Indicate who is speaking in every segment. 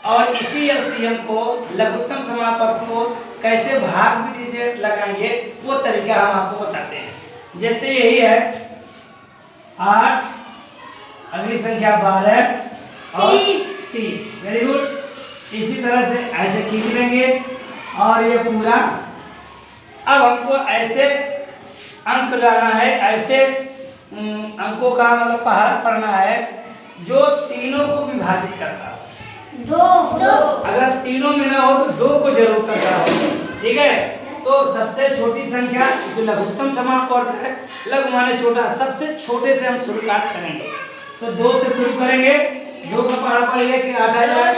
Speaker 1: और इसी एलसीएम को लघुत्तम समापक को कैसे भाग विधि से लगाएंगे वो तरीका हम आपको बताते हैं। जैसे यही है 8, अगली संख्या 12 और 30। Very good. इसी तरह से ऐसे खींच लेंगे और ये पूरा। अब हमको ऐसे अंक लाना है, ऐसे अंकों का मतलब पहाड़ा पढ़ना है जो तीनों को विभाजित करता हो। दो। अगर तीनों में ना हो तो 2 को जरूर करता हो। ठीक है। तो सबसे छोटी संख्या जो लघुत्तम समापक होता है, लघु माने छोटा, सबसे छोटे से हम शुरुआत करेंगे। तो 2 से शुरू करेंगे। 2 का पहाड़ा पढ़िए कि 8 आ जाए।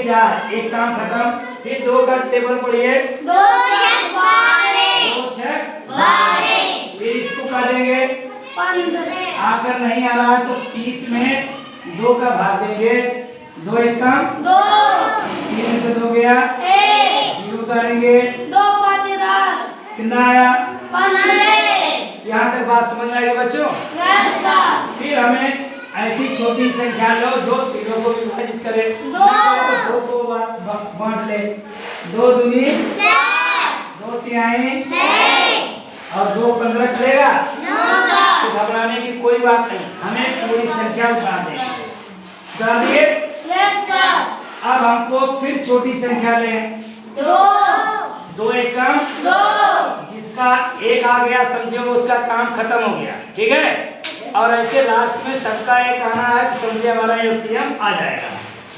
Speaker 1: 4, एक काम खत्म। फिर 2 का टेबल पढ़िए। 2 6 12। फिर इसको काटेंगे 15। आकर नहीं आ रहा है तो 30 में 2 का भाग देंगे। 2 एक काम 2। 3 से 2 गया 1। 0 उतारेंगे 2 5 10। कितना आया 15। यहाँ तक बात समझ में आएगी बच्चों? फिर हमें ऐसी छोटी संख्या लो जो तीनों को विभाजित करे। 2 को बांट ले। 2 दूनी 4, 2 तिहाई 6 और 2 15 करेगा 9। तो घबराने की कोई बात नहीं, हमें पूरी संख्या उतार देंगे। उतार दिए? अब हमको फिर छोटी संख्या लें। 2 एक काम 2। जिसका 1 आ गया समझिए वो उसका काम खत्म हो गया। ठीक है। और ऐसे लास्ट में सबका 1 आना है तो समझिए हमारा एलसीएम आ जाएगा।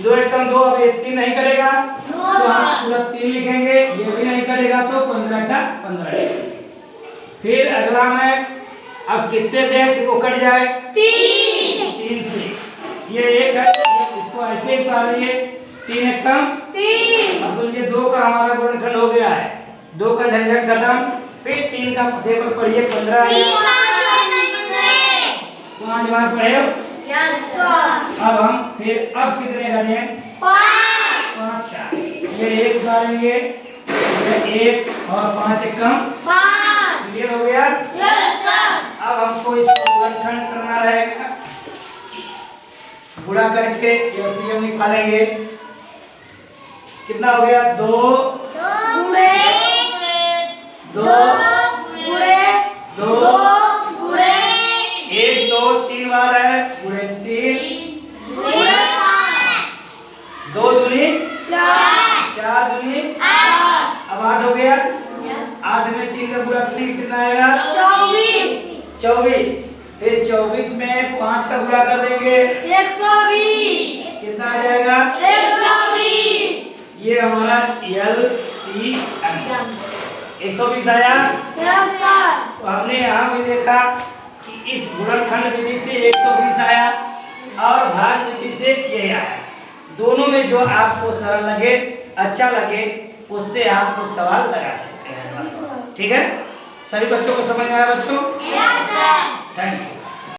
Speaker 1: 2 एक कम 2। अब ये 3 नहीं करेगा तो हम पूरा 3 लिखेंगे। ये भी नहीं करेगा तो 15 का 15। फिर अगला में अब किससे दें वो कट जाए 3 से। ये 1 है, इसको ऐसे ही उतारिए। 3 एक कम 3। अब समझिए 2 का हमारा गुणनखंड हो गया है। 2 का झंझट खत्म। फिर 3 का टेबल पढ़िए 15। 5 बार पढ़े। अब हम फिर अब कितने करें 5 का। ये 1 उतारेंगे, ये 1 और 5 एक कम 5। ये हो गया। अब हमको इसको गुणनखंड करना रहेगा। गुणा करके एलसीएम निकालेंगे। कितना हो गया 2 गुणे 2 गुणे 2 गुणे 1 2 3 बार है गुणे 3 गुणे 5। 2 दूनी 4, 4 दूनी 8। अब 8 हो गया। 8 में 3 का गुणा कितना आएगा 24। फिर 24 में 5 का गुणा कर देंगे 120। कितना आ जाएगा 120। ये हमारा एलसीएम 120 आया। तो हमने यहाँ भी देखा कि इस गुणनखंड विधि से 120 आया और भाग विधि से ये आया। दोनों में जो आपको सरल लगे, अच्छा लगे, उससे आप लोग सवाल लगा सकते हैं। ठीक है। सभी बच्चों को समझ में आया बच्चों? Thank you.